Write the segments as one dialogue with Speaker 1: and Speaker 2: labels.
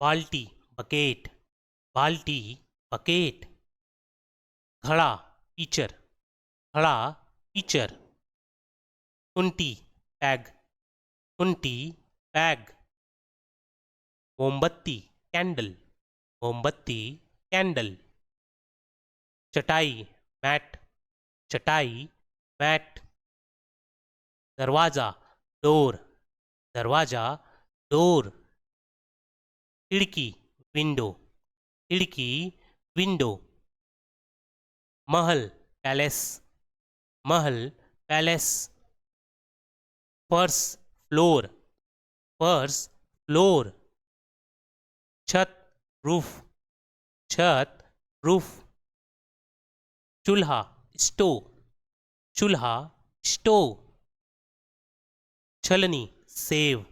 Speaker 1: बाल्टी बकेट, बाल्टी बकेट। घड़ा टीचर, घड़ा टीचर। कुंटी बैग, कुंटी बैग। मोमबत्ती कैंडल, मोमबत्ती कैंडल। चटाई मैट, चटाई मैट। दरवाज़ा डोर, दरवाज़ा डोर। खिड़की विंडो, खिड़की विंडो। महल पैलेस, महल पैलेस। फर्श फ्लोर, फर्श फ्लोर। छत रूफ, छत रूफ। चूल्हा स्टोव, चूल्हा स्टोव। छलनी सेव,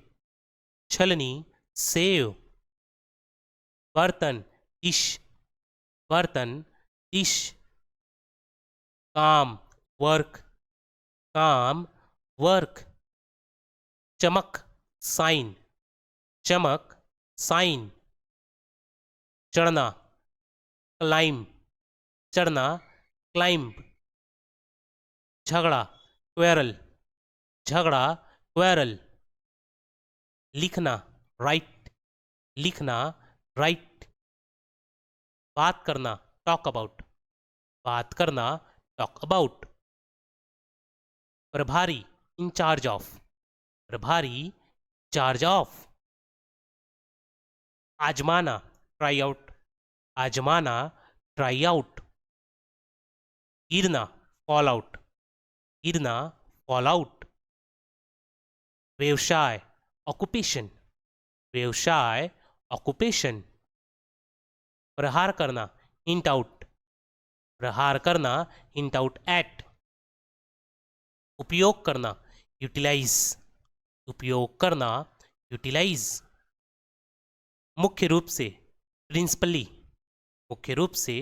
Speaker 1: छलनी सेव। बर्तन डिश, बर्तन डिश। काम वर्क, काम वर्क। चमक साइन, चमक साइन। चढ़ना क्लाइंब, चढ़ना क्लाइंब। झगड़ा क्वेरल, झगड़ा क्वेरल। लिखना राइट, लिखना राइट। बात करना टॉक अबाउट, बात करना टॉक अबाउट। प्रभारी इंचार्ज ऑफ, प्रभारी चार्ज ऑफ। आजमाना ट्राई आउट, आजमाना ट्राई आउट। गिरना फॉल आउट, गिरना फॉल आउट। व्यवसाय ऑक्यूपेशन, व्यवसाय ऑक्यूपेशन। प्रहार करना हिंट आउट, प्रहार करना हिंट आउट एट। उपयोग करना यूटिलाइज, उपयोग करना यूटिलाइज। मुख्य रूप से प्रिंसिपली, मुख्य रूप से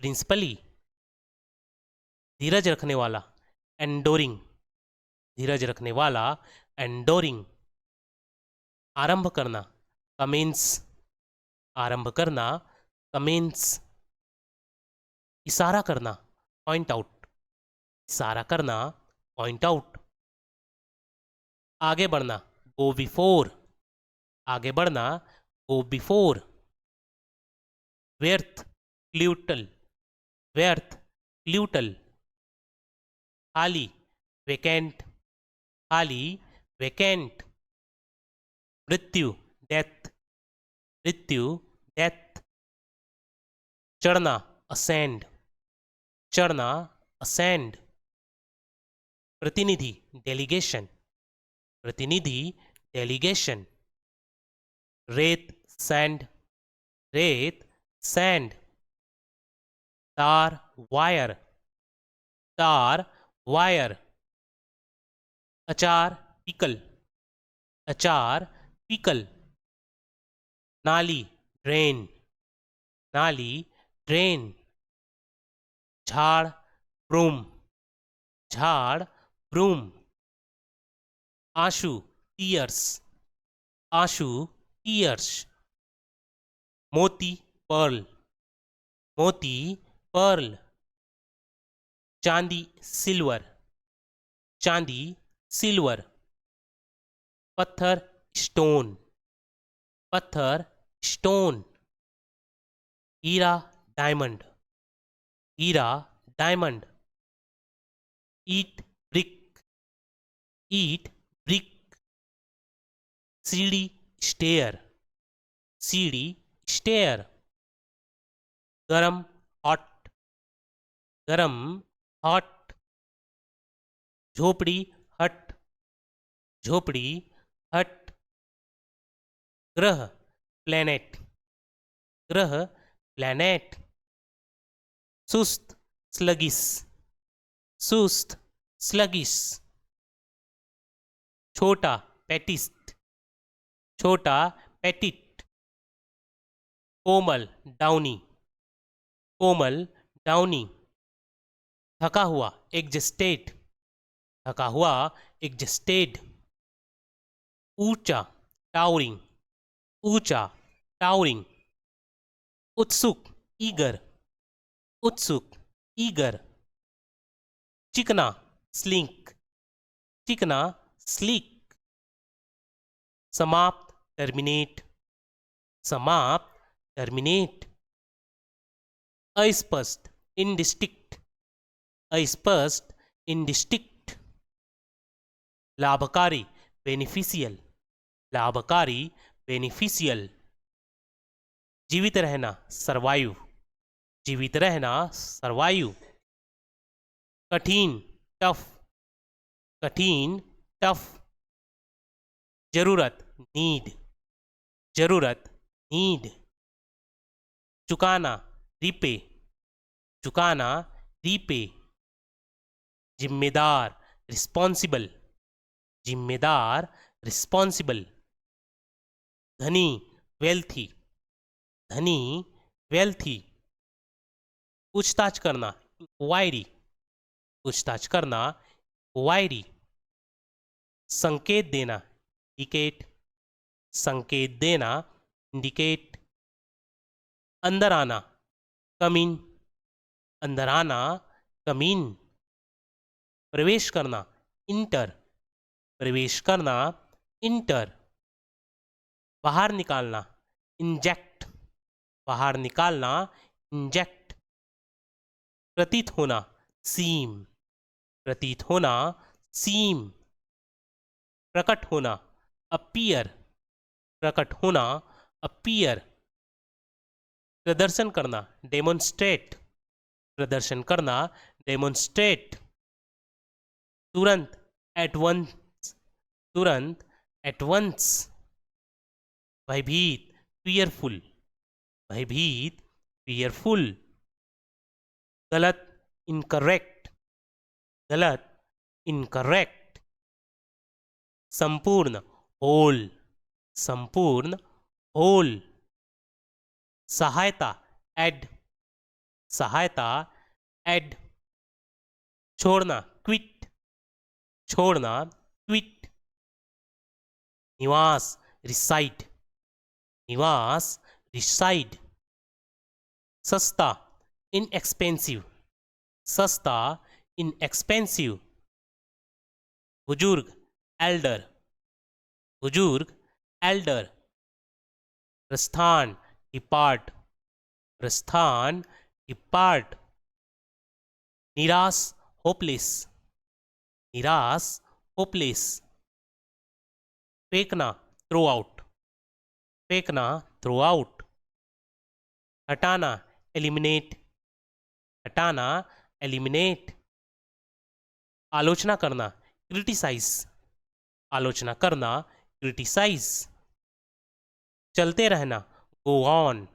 Speaker 1: प्रिंसिपली। धीरज रखने वाला एंडोरिंग, धीरज रखने वाला एंडोरिंग। आरंभ करना कमेंस, आरंभ करना कमेंस। इशारा करना पॉइंट आउट, इशारा करना पॉइंट आउट। आगे बढ़ना गो बिफोर, आगे बढ़ना गो बिफोर। व्यर्थ क्ल्यूटल, व्यर्थ क्ल्यूटल। खाली वेकेंट, खाली वेकेंट। मृत्यु डेथ, मृत्यु डेथ। चढ़ना असेंड, चढ़ना असेंड। प्रतिनिधि डेलीगेशन, प्रतिनिधि डेलीगेशन। रेत सैंड, रेत सैंड। तार वायर, तार वायर। अचार पिकल, अचार पिकल। नाली ड्रेन, नाली ड्रेन। झाड़ ब्रूम, झाड़ ब्रूम। आंसू टीयर्स, आंसू टीयर्स। मोती पर्ल, मोती पर्ल। चांदी सिल्वर, चांदी सिल्वर। पत्थर स्टोन, पत्थर स्टोन। हीरा डायमंड, हीरा डायमंड। ईट ब्रिक, ईट ब्रिक। सीढ़ी स्टेयर, सीढ़ी स्टेयर। गरम हॉट, गरम हॉट। झोपड़ी हट, झोपड़ी हट। ग्रह प्लेनेट, ग्रह प्लेनेट। सुस्त स्लगिस, सुस्त स्लगिस। छोटा पेटिस्ट, छोटा पेटिट। कोमल डाउनी, कोमल डाउनी। थका हुआ एग्जस्टेड, थका हुआ एग्जस्टेड। ऊंचा टावरिंग, ऊंचा टावरिंग, उत्सुक, ईगर, उत्सुक, ईगर, चिकना, स्लिंक, चिकना, स्लीक, समाप्त, टर्मिनेट, समाप्त, टर्मिनेट, अस्पष्ट, इनडिस्टिंक्ट, अस्पष्ट, इनडिस्टिंक्ट, लाभकारी, बेनिफिशियल, लाभकारी, बेनिफिशियल, जीवित रहना, सर्वाइव, जीवित रहना, सर्वाइव, कठिन, टफ, कठिन, टफ, जरूरत, नीड, जरूरत, नीड, चुकाना, रीपे, चुकाना, रीपे, जिम्मेदार, रिस्पॉन्सिबल, जिम्मेदार, रिस्पॉन्सिबल, धनी, वेल्थी, धनी, वेल्थी, पूछताछ करना, इंक्वायरी, पूछताछ करना, इंक्वायरी, संकेत देना, इंडिकेट, संकेत देना, इंडिकेट, अंदर आना, कम इन, अंदर आना, कम इन, प्रवेश करना, इंटर, प्रवेश करना, इंटर, बाहर निकालना, इंजेक्ट, बाहर निकालना, इंजेक्ट, प्रतीत होना, सीम, प्रतीत होना, सीम, प्रकट होना, अपीयर, प्रकट होना, अपीयर, प्रदर्शन करना, डेमोन्स्ट्रेट, प्रदर्शन करना, डेमोन्स्ट्रेट, तुरंत, एट वंस, तुरंत, एट वंस, भयभीत, फियरफुल, भयभीत, फियरफुल, गलत, इनकरेक्ट, गलत, इनकरेक्ट, संपूर्ण, होल, संपूर्ण, होल, सहायता, एड, सहायता, एड, छोड़ना, क्विट, छोड़ना, क्विट, निवास, रिसाइड, निवास, रिसाइड, सस्ता, इनएक्सपेंसिव, सस्ता, इनएक्सपेंसिव, बुजुर्ग, एल्डर, बुजुर्ग, एल्डर, प्रस्थान, डिपार्ट, प्रस्थान, डिपार्ट, निराश, होपलेस, निराश, होपलेस, फेंकना, थ्रो आउट, फेंकना, थ्रो आउट, हटाना, एलिमिनेट, हटाना, एलिमिनेट, आलोचना करना, क्रिटिसाइज, आलोचना करना, क्रिटिसाइज, चलते रहना, गो ऑन,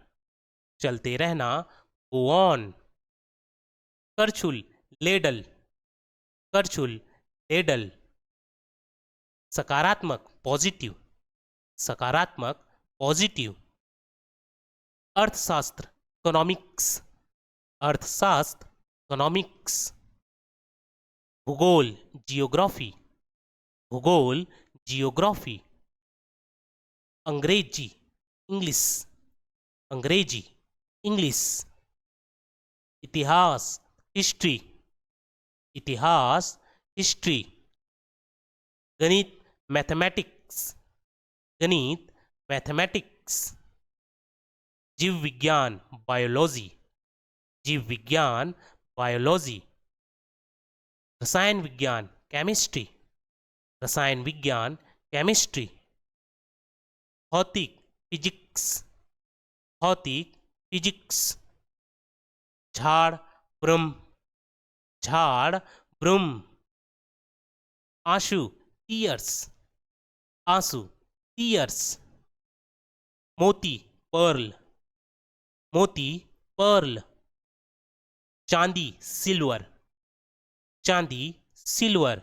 Speaker 1: चलते रहना, गो ऑन, करछुल, लेडल, करछुल, लेडल, सकारात्मक, पॉजिटिव, सकारात्मक, पॉजिटिव, अर्थशास्त्र, इकोनॉमिक्स, अर्थशास्त्र, इकोनॉमिक्स, भूगोल, जियोग्राफी, भूगोल, जियोग्राफी, अंग्रेजी, इंग्लिश, अंग्रेजी, इंग्लिश, इतिहास, हिस्ट्री, इतिहास, हिस्ट्री, गणित, मैथमेटिक्स, गणित, मैथमेटिक्स, जीव विज्ञान, बायोलॉजी, जीव विज्ञान, बायोलॉजी, रसायन विज्ञान, केमिस्ट्री, रसायन विज्ञान, केमिस्ट्री, भौतिक, फिजिक्स, भौतिक, फिजिक्स, झाड़, ब्रह्म, झाड़, ब्रह्म, आंसू, टीयर्स, आंसू, टीयर्स, मोती, पर्ल, मोती, पर्ल, चांदी, सिल्वर, चांदी, सिल्वर,